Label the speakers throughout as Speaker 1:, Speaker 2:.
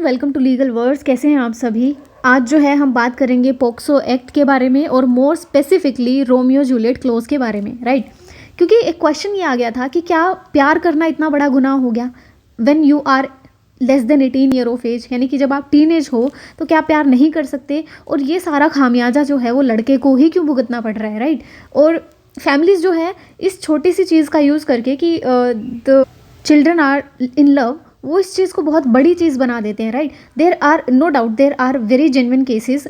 Speaker 1: Welcome to legal words. कैसे हैं आप सभी। आज जो है हम बात करेंगे पोक्सो एक्ट के बारे में और more specifically Romeo Juliet close के बारे में, राइट। क्योंकि एक क्वेश्चन ये आ गया था कि क्या प्यार करना इतना बड़ा गुनाह हो गया when you are less than 18 year of age, यानी कि जब आप टीनेज हो तो क्या प्यार नहीं कर सकते। और ये सारा खामियाजा जो है वो लड़के को ही क्यों भुगतना पड़ रहा है, राइट। और फैमिलीज जो है इस छोटी सी चीज़ का यूज़ करके कि the children are in love, वो इस चीज़ को बहुत बड़ी चीज़ बना देते हैं, right. There are no doubt there are very genuine cases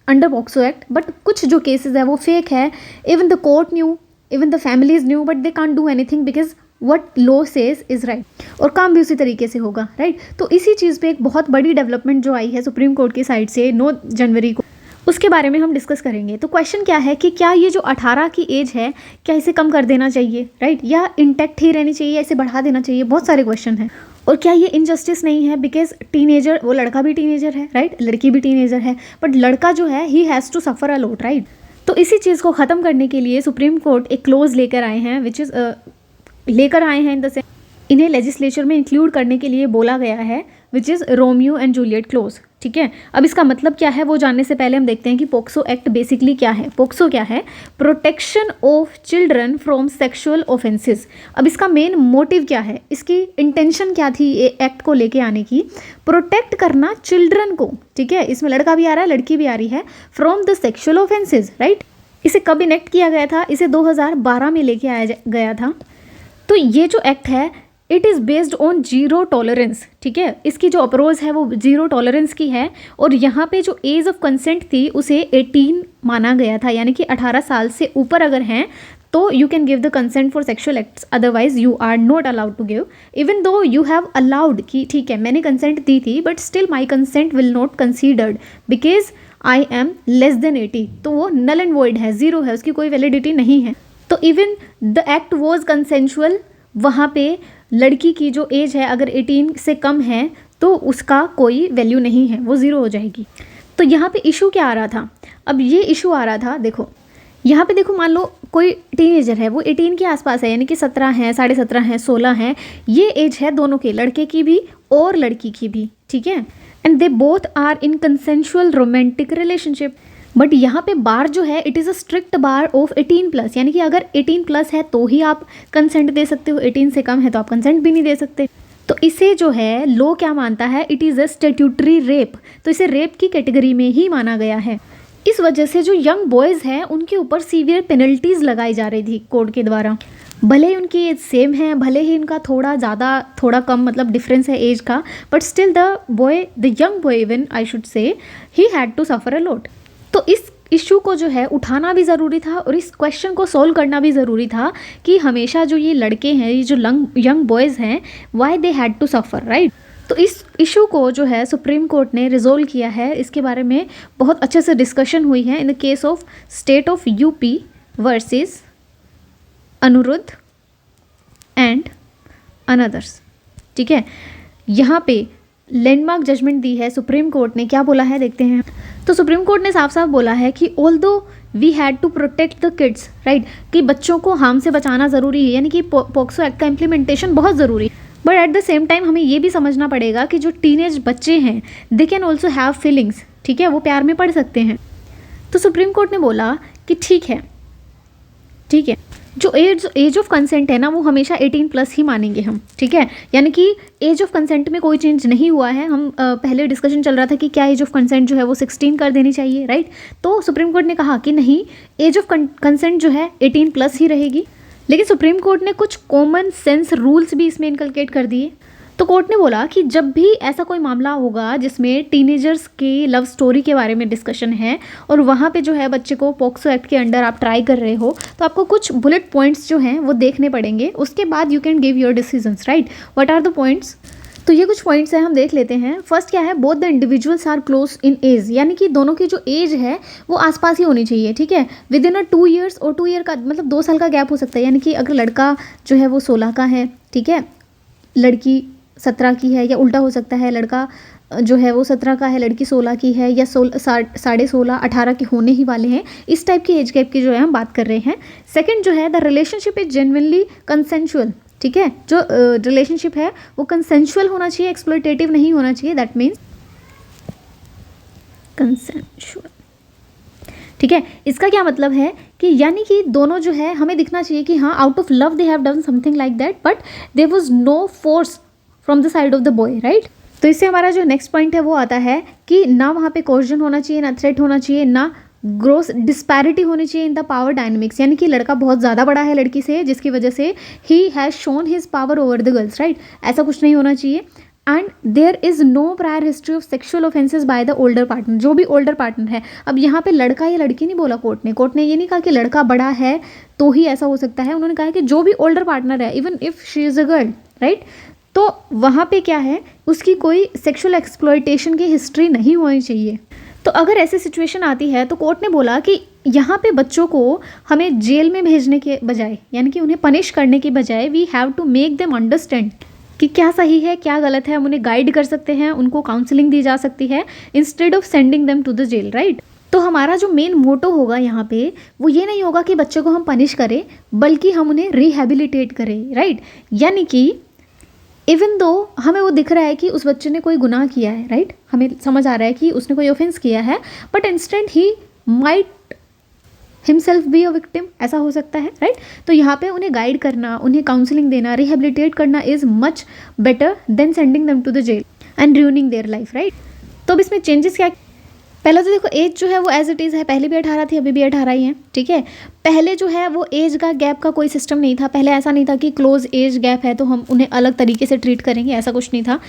Speaker 1: under POCSO Act, but कुछ जो केसेस है वो फेक है। Even the court knew, even the families knew, but they can't do anything because what law says is right. और काम भी उसी तरीके से होगा, राइट। तो इसी चीज़ पे एक बहुत बड़ी डेवलपमेंट जो आई है सुप्रीम कोर्ट की साइड से 9 जनवरी को, उसके बारे में हम डिस्कस करेंगे। तो क्वेश्चन क्या है कि क्या ये जो 18 की एज है क्या इसे कम कर देना चाहिए, राइट, या इंटैक्ट ही रहनी चाहिए, इसे बढ़ा देना चाहिए। बहुत सारे क्वेश्चन हैं। और क्या ये इनजस्टिस नहीं है बिकॉज टीनेजर, वो लड़का भी टीनेजर है, राइट, लड़की भी टीनेजर है, बट लड़का जो है ही has to suffer a lot, right. तो इसी चीज़ को ख़त्म करने के लिए सुप्रीम कोर्ट एक क्लोज लेकर आए हैं, विच इज़ लेकर आए हैं इन द सेंस इन्हें लेजिस्लेचर में इंक्लूड करने के लिए बोला गया है, which is Romeo and Juliet close, ठीक है। अब इसका मतलब क्या है वो जानने से पहले हम देखते हैं कि पोक्सो एक्ट बेसिकली क्या है। पोक्सो क्या है? Protection of children from sexual offences. अब इसका मेन मोटिव क्या है, इसकी इंटेंशन क्या थी ये एक्ट को लेके आने की? प्रोटेक्ट करना चिल्ड्रन को, ठीक है। इसमें लड़का भी आ रहा है, लड़की भी आ रही है, from the sexual offences, right. इसे कब इनेक्ट किया गया था? इसे 2012 में लेके आया गया था। तो ये जो एक्ट है it is based on zero tolerance, ठीक है। इसकी जो अप्रोच है वो जीरो टॉलरेंस की है। और यहाँ पे जो एज ऑफ कंसेंट थी उसे 18 माना गया था, यानी कि 18 साल से ऊपर अगर हैं तो you can give the consent for sexual acts, otherwise you are not allowed to give. Even though you have allowed कि ठीक है मैंने कंसेंट दी थी, but still my consent will not considered because I am less than 80। तो वो null and void है, zero है, उसकी कोई वैलिडिटी नहीं है। तो even the act was consensual, वहाँ पे लड़की की जो एज है अगर 18 से कम है तो उसका कोई वैल्यू नहीं है, वो ज़ीरो हो जाएगी। तो यहाँ पे इशू क्या आ रहा था? अब ये इशू आ रहा था, देखो यहाँ पे देखो, मान लो कोई टीनेजर है, वो 18 के आसपास है, यानी कि 17 है, 17.5 है, 16 है, ये एज है दोनों के, लड़के की भी और लड़की की भी, ठीक है। And they both are in consensual romantic relationship. But यहाँ पे बार जो है it is a strict bar of 18+, यानी कि अगर 18+ है तो ही आप कंसेंट दे सकते हो, 18 से कम है तो आप कंसेंट भी नहीं दे सकते। तो इसे जो है लॉ क्या मानता है? It is a statutory rape. तो इसे रेप की कैटेगरी में ही माना गया है। इस वजह से जो यंग बॉयज़ हैं उनके ऊपर सीवियर पेनल्टीज़ लगाई जा रही थी कोर्ट के द्वारा। भले ही उनकी एज सेम है, भले ही इनका थोड़ा ज़्यादा थोड़ा कम मतलब डिफरेंस है एज का, but still the young boy even I should say ही had to suffer a lot. तो इस इशू को जो है उठाना भी ज़रूरी था और इस क्वेश्चन को सॉल्व करना भी ज़रूरी था कि हमेशा जो ये लड़के हैं, ये जो यंग बॉयज़ हैं, why they had to suffer, right. तो इस इशू को जो है सुप्रीम कोर्ट ने रिजोल्व किया है। इसके बारे में बहुत अच्छे से डिस्कशन हुई है in the case of state of UP versus Aniruddha and others, ठीक है। यहाँ पे लैंडमार्क जजमेंट दी है सुप्रीम कोर्ट ने। क्या बोला है देखते हैं। तो सुप्रीम कोर्ट ने साफ साफ बोला है कि although we had to protect the kids, right, कि बच्चों को हार्म से बचाना ज़रूरी है, यानी कि पॉक्सो एक्ट का इम्प्लीमेंटेशन बहुत ज़रूरी है। But at the same time हमें ये भी समझना पड़ेगा कि जो टीनेज बच्चे हैं they can also have feelings, ठीक है, वो प्यार में पड़ सकते हैं। तो सुप्रीम कोर्ट ने बोला कि ठीक है, जो एज ऑफ कंसेंट है ना वो हमेशा 18+ ही मानेंगे हम, ठीक है। यानी कि एज ऑफ कंसेंट में कोई चेंज नहीं हुआ है। हम पहले डिस्कशन चल रहा था कि क्या एज ऑफ कंसेंट जो है वो 16 कर देनी चाहिए, राइट। तो सुप्रीम कोर्ट ने कहा कि नहीं, एज ऑफ कंसेंट जो है 18+ ही रहेगी। लेकिन सुप्रीम कोर्ट ने कुछ कॉमन सेंस रूल्स भी इसमें इनकलकेट कर दिए। तो कोर्ट ने बोला कि जब भी ऐसा कोई मामला होगा जिसमें टीनेजर्स की लव स्टोरी के बारे में डिस्कशन है और वहाँ पे जो है बच्चे को पॉक्सो एक्ट के अंडर आप ट्राई कर रहे हो, तो आपको कुछ बुलेट पॉइंट्स जो हैं वो देखने पड़ेंगे। उसके बाद you can give your decisions, right. What are the points? तो ये कुछ पॉइंट्स हैं, हम देख लेते हैं। फर्स्ट क्या है? Both the individuals are close in age, यानी कि दोनों की जो एज है वो आसपास ही होनी चाहिए, ठीक है। विद इन अ 2 years, और 2 year का मतलब 2 साल का गैप हो सकता है। यानी कि अगर लड़का जो है वो 16 का है, ठीक है, लड़की 17 की है, या उल्टा हो सकता है, लड़का जो है वो 17 का है, लड़की 16 की है, या 16.5 18 के होने ही वाले हैं। इस टाइप की एज गैप की जो है हम बात कर रहे हैं। सेकंड जो है the relationship is genuinely consensual, ठीक है। जो रिलेशनशिप है वो कंसेंशुअल होना चाहिए, एक्सप्लॉयटेटिव नहीं होना चाहिए। That means consensual. ठीक है, इसका क्या मतलब है कि यानी कि दोनों जो है हमें दिखना चाहिए कि हाँ out of love they have done something like that, but there was no force from the side of the boy, right. तो इससे हमारा जो नेक्स्ट पॉइंट है वो आता है कि ना वहाँ पे कोर्जन होना चाहिए, ना थ्रेट होना चाहिए, ना ग्रोस डिस्पैरिटी होनी चाहिए इन द पावर डायनेमिक्स, यानी कि लड़का बहुत ज़्यादा बड़ा है लड़की से जिसकी वजह से ही has shown his power over the girls, right. ऐसा कुछ नहीं होना चाहिए। And there is no prior history of sexual offences by the older partner, जो भी ओल्डर पार्टनर है। अब यहाँ पे लड़का या लड़की नहीं बोला कोर्ट ने ये नहीं कहा कि लड़का बड़ा है तो ही ऐसा हो सकता है, उन्होंने कहा कि जो भी ओल्डर पार्टनर है, even if she is a girl, right. तो वहाँ पे क्या है, उसकी कोई सेक्सुअल एक्सप्लॉयटेशन की हिस्ट्री नहीं होनी चाहिए। तो अगर ऐसी सिचुएशन आती है तो कोर्ट ने बोला कि यहाँ पे बच्चों को हमें जेल में भेजने के बजाय, यानी कि उन्हें पनिश करने के बजाय, we have to make them understand कि क्या सही है क्या गलत है। हम उन्हें गाइड कर सकते हैं, उनको काउंसलिंग दी जा सकती है instead of sending them to the jail, right. तो हमारा जो मेन मोटो होगा यहाँ पे वो ये नहीं होगा कि बच्चे को हम पनिश करें, बल्कि हम उन्हें रिहेबिलिटेट करें, राइट। यानी कि इवन दो हमें वो दिख रहा है कि उस बच्चे ने कोई गुनाह किया है, राइट, हमें समझ आ रहा है कि उसने कोई ऑफेंस किया है, but instant he might himself be a victim, ऐसा हो सकता है, राइट। तो यहाँ पे उन्हें गाइड करना, उन्हें काउंसलिंग देना, रिहेबिलिटेट करना is much better than sending them to the jail and ruining their life, right. तो अब इसमें चेंजेस क्या, पहला तो देखो एज जो है वो एज इट इज़ है, पहले भी 18 थी अभी भी 18 ही है, ठीक है। पहले जो है वो एज का गैप का कोई सिस्टम नहीं था, पहले ऐसा नहीं था कि क्लोज एज गैप है तो हम उन्हें अलग तरीके से ट्रीट करेंगे, ऐसा कुछ नहीं था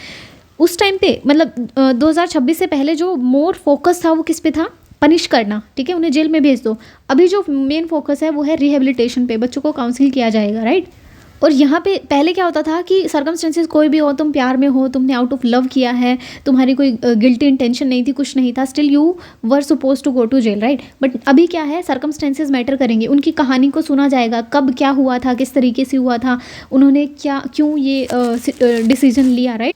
Speaker 1: उस टाइम पे। मतलब 2026 से पहले जो मोर फोकस था वो किस पे था, पनिश करना, ठीक है, उन्हें जेल में भेज दो। अभी जो मेन फोकस है वो है रिहेबिलिटेशन पे, बच्चों को काउंसिल किया जाएगा, राइट। और यहाँ पे पहले क्या होता था कि सर्कमस्टेंसेस कोई भी हो, तुम प्यार में हो, तुमने आउट ऑफ लव किया है, तुम्हारी कोई गिल्टी इंटेंशन नहीं थी, कुछ नहीं था, still you were suppose to go to jail, right. But अभी क्या है, सर्कमस्टेंसेस मैटर करेंगे, उनकी कहानी को सुना जाएगा, कब क्या हुआ था, किस तरीके से हुआ था, उन्होंने क्यों ये डिसीजन लिया, right.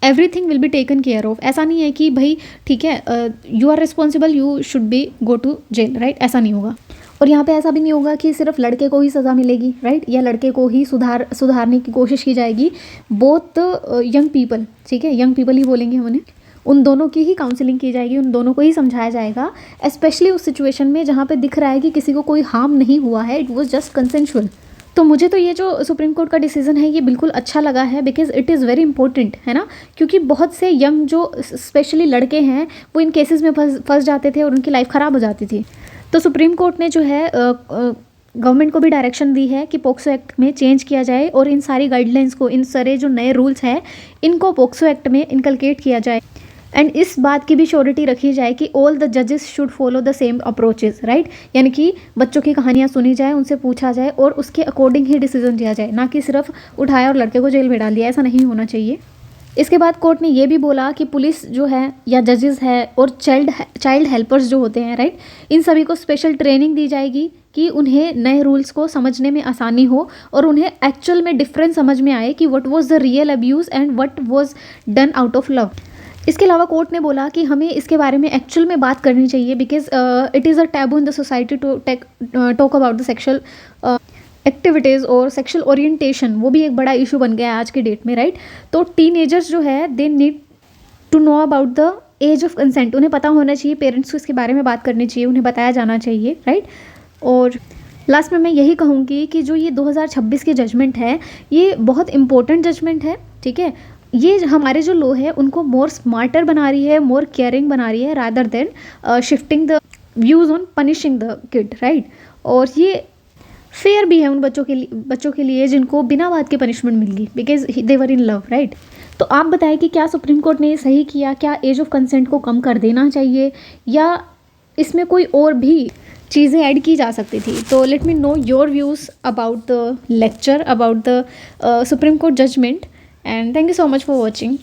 Speaker 1: Everything will be taken care of. ऐसा नहीं है कि भाई ठीक है you are responsible, you should be go to jail, right, ऐसा नहीं होगा। और यहाँ पे ऐसा भी नहीं होगा कि सिर्फ लड़के को ही सज़ा मिलेगी, राइट, या लड़के को ही सुधारने की कोशिश की जाएगी। बोथ यंग पीपल, ठीक है, यंग पीपल ही बोलेंगे हम उन्हें, उन दोनों की ही काउंसलिंग की जाएगी, उन दोनों को ही समझाया जाएगा, स्पेशली उस सिचुएशन में जहाँ पे दिख रहा है कि किसी को कोई हार्म नहीं हुआ है, इट वॉज जस्ट कंसेंशुअल। तो मुझे तो ये जो सुप्रीम कोर्ट का डिसीजन है ये बिल्कुल अच्छा लगा है, because it is very important, है ना। क्योंकि बहुत से यंग जो स्पेशली लड़के हैं वो इन केसेस में फंस जाते थे और उनकी लाइफ ख़राब हो जाती थी। तो सुप्रीम कोर्ट ने जो है गवर्नमेंट को भी डायरेक्शन दी है कि पोक्सो एक्ट में चेंज किया जाए और इन सारी गाइडलाइंस को, इन सारे जो नए रूल्स हैं इनको पोक्सो एक्ट में इनकलकेट किया जाए। एंड इस बात की भी श्योरिटी रखी जाए कि ऑल द जजेस should follow the same approaches, right. यानी कि बच्चों की कहानियाँ सुनी जाए, उनसे पूछा जाए और उसके अकॉर्डिंग ही डिसीजन लिया जाए, ना कि सिर्फ उठाया और लड़के को जेल में डाल दिया, ऐसा नहीं होना चाहिए। इसके बाद कोर्ट ने ये भी बोला कि पुलिस जो है या जजेस है और चाइल्ड हेल्पर्स जो होते हैं, राइट, इन सभी को स्पेशल ट्रेनिंग दी जाएगी कि उन्हें नए रूल्स को समझने में आसानी हो और उन्हें एक्चुअल में डिफरेंस समझ में आए कि what was the real abuse and what was done out of love. इसके अलावा कोर्ट ने बोला कि हमें इसके बारे में एक्चुअल में बात करनी चाहिए, because it is a taboo in the society to talk about the sexual activities और सेक्शुअल ओरिएंटेशन, वो भी एक बड़ा इशू बन गया है आज के डेट में, राइट। तो टीनेजर्स जो है they need to know about the age of consent, उन्हें पता होना चाहिए, पेरेंट्स को इसके बारे में बात करनी चाहिए, उन्हें बताया जाना चाहिए, राइट। और लास्ट में मैं यही कहूँगी कि जो ये 2026 की जजमेंट है ये बहुत इंपॉर्टेंट जजमेंट है, ठीक है। ये हमारे जो लॉ है उनको मोर स्मार्टर बना रही है, मोर केयरिंग बना रही है, rather than shifting the views on punishing the kid, right. और ये फेयर भी है उन बच्चों के लिए जिनको बिना बात के पनिशमेंट मिल गई, because they were in love, right. तो आप बताएं कि क्या सुप्रीम कोर्ट ने सही किया, क्या एज ऑफ कंसेंट को कम कर देना चाहिए या इसमें कोई और भी चीज़ें ऐड की जा सकती थी। तो let me know your views about the lecture, about the Supreme Court judgement, and thank you so much for watching.